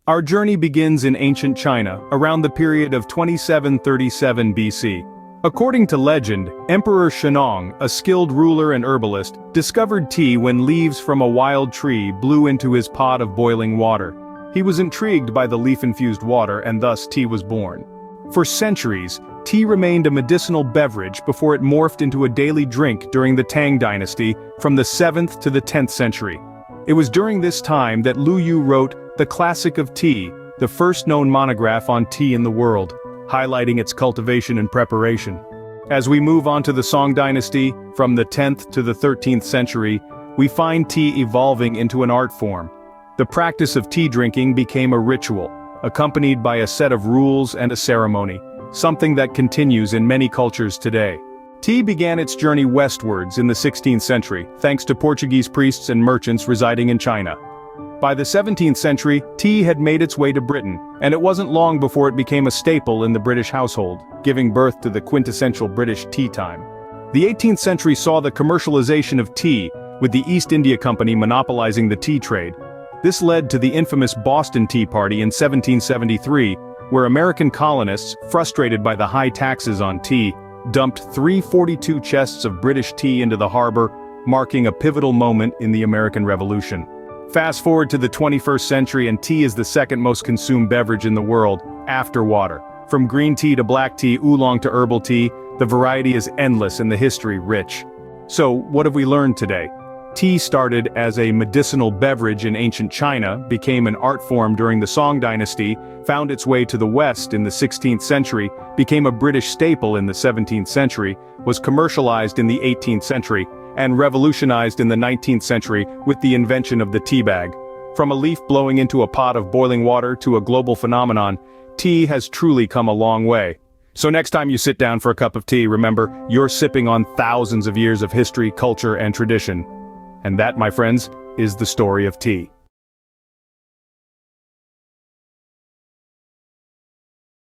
Our journey begins in ancient China, around the period of 2737 BC. According to legend, Emperor Shennong, a skilled ruler and herbalist, discovered tea when leaves from a wild tree blew into his pot of boiling water. He was intrigued by the leaf-infused water and thus tea was born. For centuries, tea remained a medicinal beverage before it morphed into a daily drink during the Tang dynasty from the 7th to the 10th century. It was during this time that Lu Yu wrote The Classic of Tea, the first known monograph on tea in the world, highlighting its cultivation and preparation. As we move on to the Song dynasty, from the 10th to the 13th century, we find tea evolving into an art form. The practice of tea drinking became a ritual, accompanied by a set of rules and a ceremony, something that continues in many cultures today. Tea began its journey westwards in the 16th century, thanks to Portuguese priests and merchants residing in China. By the 17th century, tea had made its way to Britain, and it wasn't long before it became a staple in the British household, giving birth to the quintessential British tea time. The 18th century saw the commercialization of tea, with the East India Company monopolizing the tea trade. This led to the infamous Boston Tea Party in 1773, where American colonists, frustrated by the high taxes on tea, dumped 342 chests of British tea into the harbor, marking a pivotal moment in the American Revolution. Fast forward to the 21st century and tea is the second most consumed beverage in the world, after water. From green tea to black tea, oolong to herbal tea, the variety is endless and the history rich. So, what have we learned today? Tea started as a medicinal beverage in ancient China, became an art form during the Song dynasty, found its way to the West in the 16th century, became a British staple in the 17th century, was commercialized in the 18th century, and revolutionized in the 19th century with the invention of the tea bag. From a leaf blowing into a pot of boiling water to a global phenomenon, tea has truly come a long way. So next time you sit down for a cup of tea, remember, you're sipping on thousands of years of history, culture, and tradition. And that, my friends, is the story of tea.